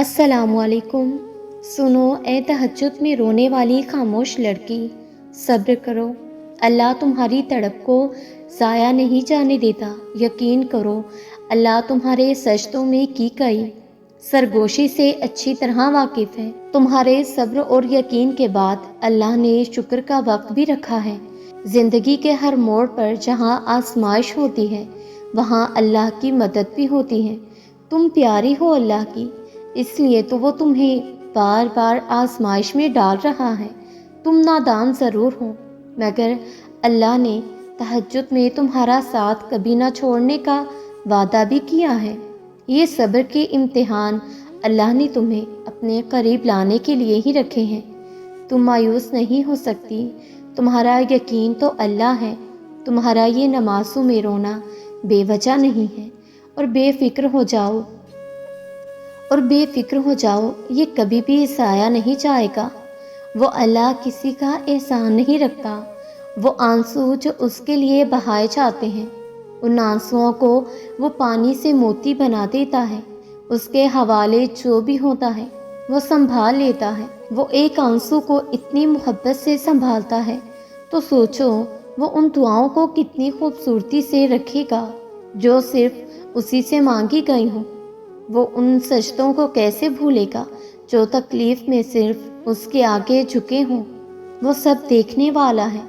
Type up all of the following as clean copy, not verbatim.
السلام علیکم۔ سنو اے تہجد میں رونے والی خاموش لڑکی، صبر کرو، اللہ تمہاری تڑپ کو ضائع نہیں جانے دیتا۔ یقین کرو، اللہ تمہارے سجدوں میں کی گئی سرگوشی سے اچھی طرح واقف ہے۔ تمہارے صبر اور یقین کے بعد اللہ نے شکر کا وقت بھی رکھا ہے۔ زندگی کے ہر موڑ پر جہاں آزمائش ہوتی ہے وہاں اللہ کی مدد بھی ہوتی ہے۔ تم پیاری ہو اللہ کی، اس لیے تو وہ تمہیں بار بار آزمائش میں ڈال رہا ہے۔ تم نادان ضرور ہو، مگر اللہ نے تہجد میں تمہارا ساتھ کبھی نہ چھوڑنے کا وعدہ بھی کیا ہے۔ یہ صبر کے امتحان اللہ نے تمہیں اپنے قریب لانے کے لیے ہی رکھے ہیں۔ تم مایوس نہیں ہو سکتی، تمہارا یقین تو اللہ ہے۔ تمہارا یہ نمازوں میں رونا بے وجہ نہیں ہے، اور بے فکر ہو جاؤ، یہ کبھی بھی ضائع نہیں جائے گا۔ وہ اللہ کسی کا احسان نہیں رکھتا۔ وہ آنسو جو اس کے لیے بہائے جاتے ہیں، ان آنسوؤں کو وہ پانی سے موتی بنا دیتا ہے۔ اس کے حوالے جو بھی ہوتا ہے وہ سنبھال لیتا ہے۔ وہ ایک آنسو کو اتنی محبت سے سنبھالتا ہے تو سوچو وہ ان دعاؤں کو کتنی خوبصورتی سے رکھے گا جو صرف اسی سے مانگی گئی ہوں۔ وہ ان سجدوں کو کیسے بھولے گا جو تکلیف میں صرف اس کے آگے جھکے ہوں۔ وہ سب دیکھنے والا ہے،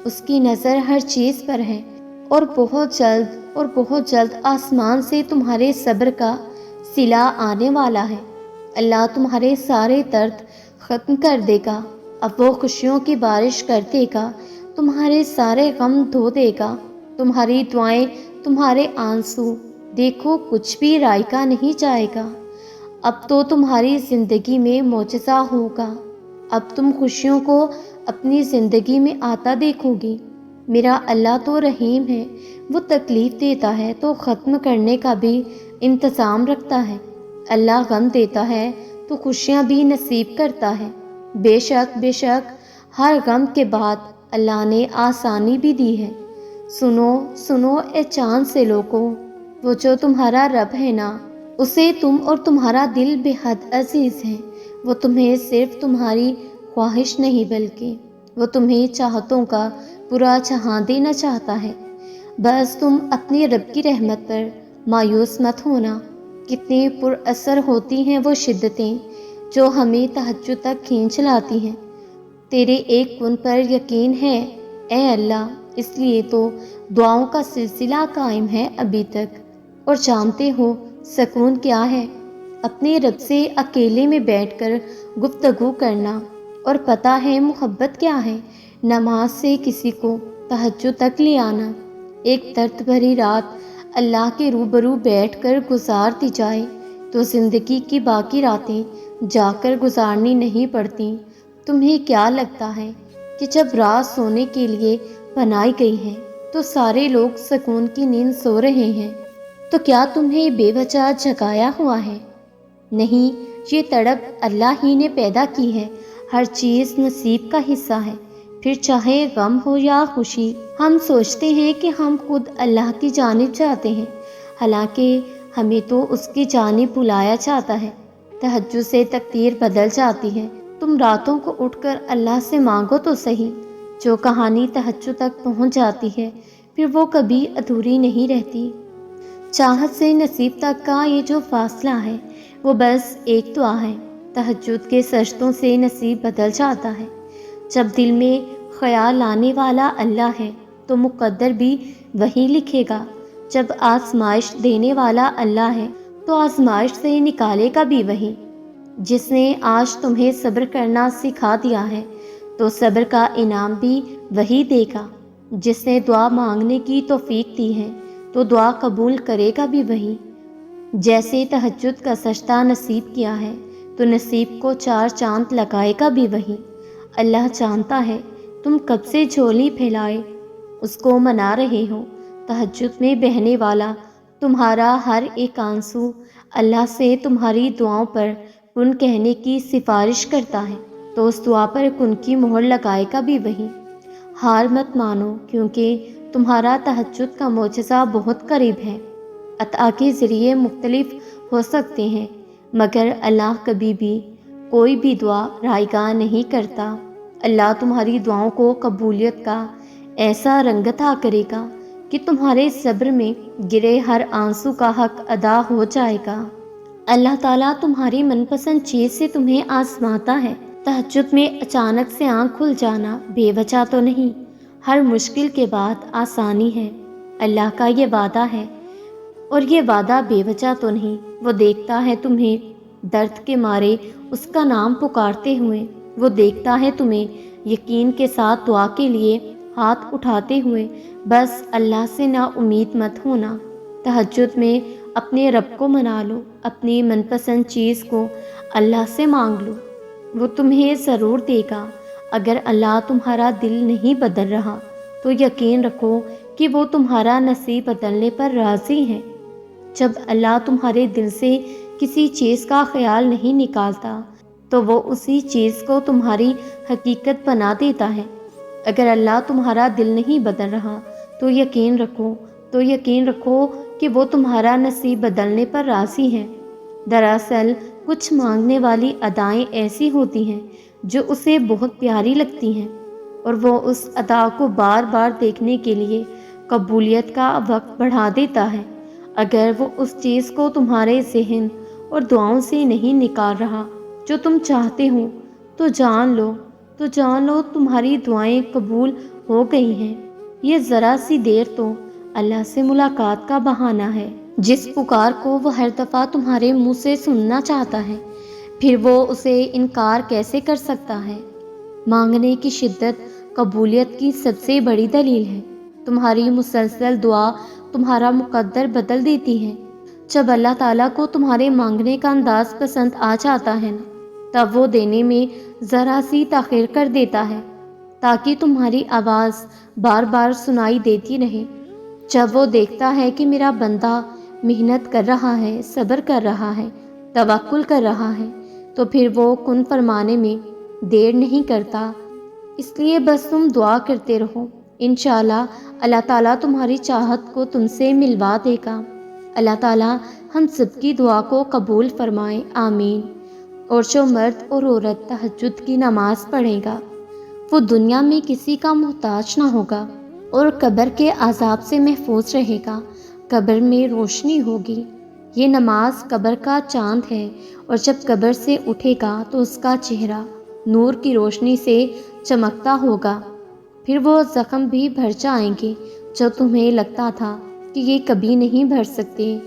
اس کی نظر ہر چیز پر ہے، اور بہت جلد آسمان سے تمہارے صبر کا صلہ آنے والا ہے۔ اللہ تمہارے سارے درد ختم کر دے گا۔ اب وہ خوشیوں کی بارش کر دے گا، تمہارے سارے غم دھو دے گا۔ تمہاری دعائیں، تمہارے آنسو، دیکھو کچھ بھی رائقہ نہیں جائے گا۔ اب تو تمہاری زندگی میں معجزہ ہوگا۔ اب تم خوشیوں کو اپنی زندگی میں آتا دیکھو گی۔ میرا اللہ تو رحیم ہے، وہ تکلیف دیتا ہے تو ختم کرنے کا بھی انتظام رکھتا ہے۔ اللہ غم دیتا ہے تو خوشیاں بھی نصیب کرتا ہے۔ بے شک ہر غم کے بعد اللہ نے آسانی بھی دی ہے۔ سنو اے چاند سے لوگوں، وہ جو تمہارا رب ہے نا، اسے تم اور تمہارا دل بے حد عزیز ہے۔ وہ تمہیں صرف تمہاری خواہش نہیں بلکہ وہ تمہیں چاہتوں کا پورا جہاں دینا چاہتا ہے۔ بس تم اپنی رب کی رحمت پر مایوس مت ہونا۔ کتنی پر اثر ہوتی ہیں وہ شدتیں جو ہمیں تہجد تک کھینچ لاتی ہیں۔ تیرے ایک کن پر یقین ہے اے اللہ، اس لیے تو دعاؤں کا سلسلہ قائم ہے ابھی تک۔ اور جانتے ہو سکون کیا ہے؟ اپنے رب سے اکیلے میں بیٹھ کر گفتگو کرنا۔ اور پتہ ہے محبت کیا ہے؟ نماز سے کسی کو تہجد تک لے آنا۔ ایک درد بھری رات اللہ کے روبرو بیٹھ کر گزار دی جائے تو زندگی کی باقی راتیں جا کر گزارنی نہیں پڑتی۔ تمہیں کیا لگتا ہے کہ جب رات سونے کے لیے بنائی گئی ہے تو سارے لوگ سکون کی نیند سو رہے ہیں؟ تو کیا تمہیں بے وجہ جگایا ہوا ہے؟ نہیں، یہ تڑپ اللہ ہی نے پیدا کی ہے۔ ہر چیز نصیب کا حصہ ہے، پھر چاہے غم ہو یا خوشی۔ ہم سوچتے ہیں کہ ہم خود اللہ کی جانب جاتے ہیں، حالانکہ ہمیں تو اس کی جانب بلایا جاتا ہے۔ تہجد سے تقدیر بدل جاتی ہے۔ تم راتوں کو اٹھ کر اللہ سے مانگو تو صحیح۔ جو کہانی تہجد تک پہنچ جاتی ہے پھر وہ کبھی ادھوری نہیں رہتی۔ چاہت سے نصیب تک کا یہ جو فاصلہ ہے وہ بس ایک دعا ہے۔ تہجد کے سجدوں سے نصیب بدل جاتا ہے۔ جب دل میں خیال آنے والا اللہ ہے تو مقدر بھی وہی لکھے گا۔ جب آزمائش دینے والا اللہ ہے تو آزمائش سے نکالے گا بھی وہی۔ جس نے آج تمہیں صبر کرنا سکھا دیا ہے تو صبر کا انعام بھی وہی دے گا۔ جس نے دعا مانگنے کی توفیق دی ہے تو دعا قبول کرے گا بھی وہی۔ جیسے تہجد کا سجدہ نصیب کیا ہے تو نصیب کو 4 چاند لگائے گا بھی وہی۔ اللہ جانتا ہے تم کب سے جھولی پھیلائے اس کو منا رہے ہو۔ تہجد میں بہنے والا تمہارا ہر ایک آنسو اللہ سے تمہاری دعاؤں پر کن کہنے کی سفارش کرتا ہے تو اس دعا پر کن کی مہر لگائے گا بھی وہی۔ ہار مت مانو، کیونکہ تمہارا تہجد کا معجزہ بہت قریب ہے۔ عطا کے ذریعے مختلف ہو سکتے ہیں مگر اللہ کبھی بھی کوئی بھی دعا رائگاں نہیں کرتا۔ اللہ تمہاری دعاؤں کو قبولیت کا ایسا رنگ عطا کرے گا کہ تمہارے صبر میں گرے ہر آنسو کا حق ادا ہو جائے گا۔ اللہ تعالیٰ تمہاری من پسند چیز سے تمہیں آزماتا ہے۔ تہجد میں اچانک سے آنکھ کھل جانا بے وجہ تو نہیں، ہر مشکل کے بعد آسانی ہے۔ اللہ کا یہ وعدہ ہے اور یہ وعدہ بے وجہ تو نہیں۔ وہ دیکھتا ہے تمہیں درد کے مارے اس کا نام پکارتے ہوئے، وہ دیکھتا ہے تمہیں یقین کے ساتھ دعا کے لیے ہاتھ اٹھاتے ہوئے۔ بس اللہ سے نا امید مت ہونا۔ تہجد میں اپنے رب کو منا لو، اپنی من پسند چیز کو اللہ سے مانگ لو، وہ تمہیں ضرور دے گا۔ اگر اللہ تمہارا دل نہیں بدل رہا تو یقین رکھو کہ وہ تمہارا نصیب بدلنے پر راضی ہے۔ جب اللہ تمہارے دل سے کسی چیز کا خیال نہیں نکالتا تو وہ اسی چیز کو تمہاری حقیقت بنا دیتا ہے۔ اگر اللہ تمہارا دل نہیں بدل رہا تو یقین رکھو کہ وہ تمہارا نصیب بدلنے پر راضی ہے۔ دراصل کچھ مانگنے والی ادائیں ایسی ہوتی ہیں جو اسے بہت پیاری لگتی ہیں اور وہ اس ادا کو بار بار دیکھنے کے لیے قبولیت کا وقت بڑھا دیتا ہے۔ اگر وہ اس چیز کو تمہارے ذہن اور دعاؤں سے نہیں نکال رہا جو تم چاہتے ہو تو جان لو تمہاری دعائیں قبول ہو گئی ہیں۔ یہ ذرا سی دیر تو اللہ سے ملاقات کا بہانہ ہے، جس پکار کو وہ ہر دفعہ تمہارے منہ سے سننا چاہتا ہے، پھر وہ اسے انکار کیسے کر سکتا ہے؟ مانگنے کی شدت قبولیت کی سب سے بڑی دلیل ہے۔ تمہاری مسلسل دعا تمہارا مقدر بدل دیتی ہے۔ جب اللہ تعالیٰ کو تمہارے مانگنے کا انداز پسند آ جاتا ہے نا، تب وہ دینے میں ذرا سی تاخیر کر دیتا ہے تاکہ تمہاری آواز بار بار سنائی دیتی رہے۔ جب وہ دیکھتا ہے کہ میرا بندہ محنت کر رہا ہے، صبر کر رہا ہے، توکل کر رہا ہے، تو پھر وہ کن فرمانے میں دیر نہیں کرتا۔ اس لیے بس تم دعا کرتے رہو، انشاءاللہ اللہ تعالیٰ تمہاری چاہت کو تم سے ملوا دے گا۔ اللہ تعالیٰ ہم سب کی دعا کو قبول فرمائے، آمین۔ اور جو مرد اور عورت تہجد کی نماز پڑھے گا وہ دنیا میں کسی کا محتاج نہ ہوگا اور قبر کے عذاب سے محفوظ رہے گا، قبر میں روشنی ہوگی۔ یہ نماز قبر کا چاند ہے اور جب قبر سے اٹھے گا تو اس کا چہرہ نور کی روشنی سے چمکتا ہوگا، پھر وہ زخم بھی بھر جائیں گے جو تمہیں لگتا تھا کہ یہ کبھی نہیں بھر سکتے،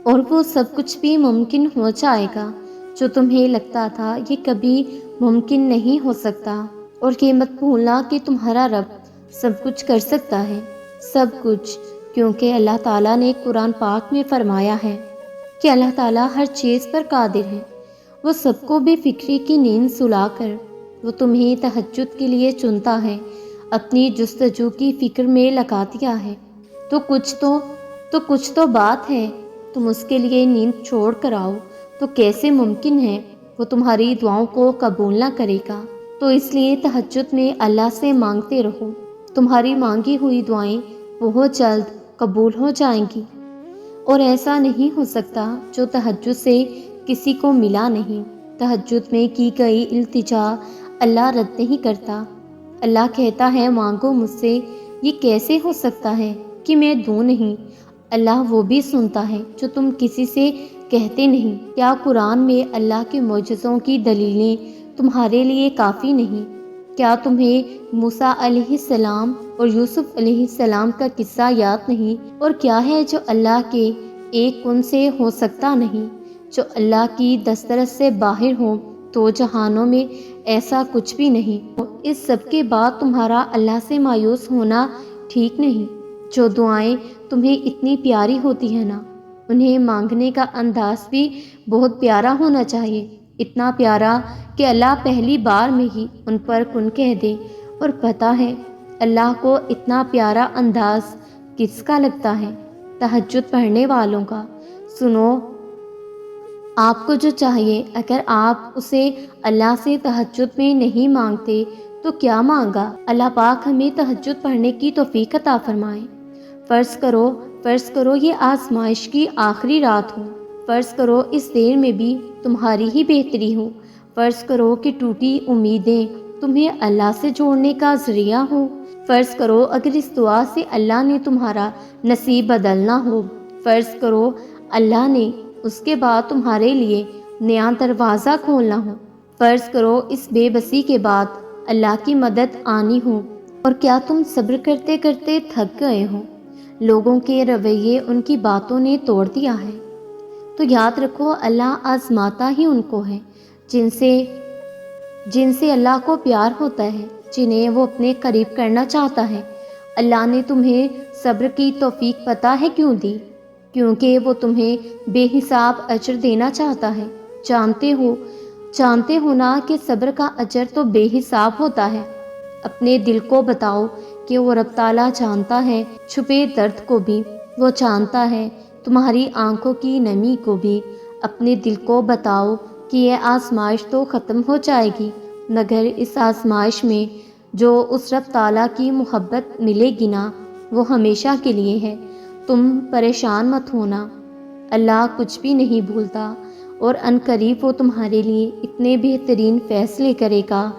اور وہ سب کچھ بھی ممکن ہو جائے گا جو تمہیں لگتا تھا یہ کبھی ممکن نہیں ہو سکتا۔ اور یہ مت بھولنا کہ تمہارا رب سب کچھ کر سکتا ہے، سب کچھ، کیونکہ اللہ تعالیٰ نے قرآن پاک میں فرمایا ہے کہ اللہ تعالیٰ ہر چیز پر قادر ہے۔ وہ سب کو بے فکری کی نیند سلا کر وہ تمہیں تہجد کے لیے چنتا ہے، اپنی جستجو کی فکر میں لگا دیا ہے، تو کچھ تو بات ہے۔ تم اس کے لیے نیند چھوڑ کر آؤ تو کیسے ممکن ہے وہ تمہاری دعاؤں کو قبول نہ کرے گا؟ تو اس لیے تہجد میں اللہ سے مانگتے رہو، تمہاری مانگی ہوئی دعائیں بہت جلد قبول ہو جائیں گی۔ اور ایسا نہیں ہو سکتا جو تہجد سے کسی کو ملا نہیں۔ تہجد میں کی گئی التجا اللہ رد نہیں کرتا۔ اللہ کہتا ہے مانگو مجھ سے، یہ کیسے ہو سکتا ہے کہ میں دوں نہیں؟ اللہ وہ بھی سنتا ہے جو تم کسی سے کہتے نہیں۔ کیا قرآن میں اللہ کے معجزوں کی دلیلیں تمہارے لیے کافی نہیں؟ کیا تمہیں موسیٰ علیہ السلام اور یوسف علیہ السلام کا قصہ یاد نہیں؟ اور کیا ہے جو اللہ کے ایک کن سے ہو سکتا نہیں؟ جو اللہ کی دسترس سے باہر ہو تو جہانوں میں ایسا کچھ بھی نہیں۔ اس سب کے بعد تمہارا اللہ سے مایوس ہونا ٹھیک نہیں۔ جو دعائیں تمہیں اتنی پیاری ہوتی ہیں نا، انہیں مانگنے کا انداز بھی بہت پیارا ہونا چاہیے، اتنا پیارا کہ اللہ پہلی بار میں ہی ان پر کن کہہ دے۔ اور پتہ ہے اللہ کو اتنا پیارا انداز کس کا لگتا ہے؟ تہجد پڑھنے والوں کا۔ سنو، آپ کو جو چاہیے، اگر آپ اسے اللہ سے تہجد میں نہیں مانگتے تو کیا مانگا؟ اللہ پاک ہمیں تہجد پڑھنے کی توفیق عطا فرمائے۔ فرض کرو یہ آزمائش کی آخری رات ہو، فرض کرو اس دیر میں بھی تمہاری ہی بہتری ہو۔ فرض کرو کہ ٹوٹی امیدیں تمہیں اللہ سے جوڑنے کا ذریعہ ہو۔ فرض کرو اگر اس دعا سے اللہ نے تمہارا نصیب بدلنا ہو۔ فرض کرو اللہ نے اس کے بعد تمہارے لیے نیا دروازہ کھولنا ہو۔ فرض کرو اس بے بسی کے بعد اللہ کی مدد آنی ہو، اور کیا تم صبر کرتے کرتے تھک گئے ہو؟ لوگوں کے رویے ان کی باتوں نے توڑ دیا ہے، تو یاد رکھو اللہ آزماتا ہی ان کو ہے جن سے اللہ کو پیار ہوتا ہے، جنہیں وہ اپنے قریب کرنا چاہتا ہے۔ اللہ نے تمہیں صبر کی توفیق پتہ ہے کیوں دی؟ کیونکہ وہ تمہیں بے حساب اجر دینا چاہتا ہے۔ جانتے ہو نا کہ صبر کا اجر تو بے حساب ہوتا ہے۔ اپنے دل کو بتاؤ کہ وہ رب تعالیٰ جانتا ہے چھپے درد کو بھی، وہ جانتا ہے تمہاری آنکھوں کی نمی کو بھی۔ اپنے دل کو بتاؤ کہ یہ آزمائش تو ختم ہو جائے گی، مگر اس آزمائش میں جو اس رب تعالیٰ کی محبت ملے گی نا، وہ ہمیشہ کے لیے ہے۔ تم پریشان مت ہونا، اللہ کچھ بھی نہیں بھولتا، اور عنقریب وہ تمہارے لیے اتنے بہترین فیصلے کرے گا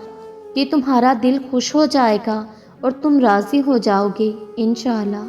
کہ تمہارا دل خوش ہو جائے گا اور تم راضی ہو جاؤ گے انشاءاللہ۔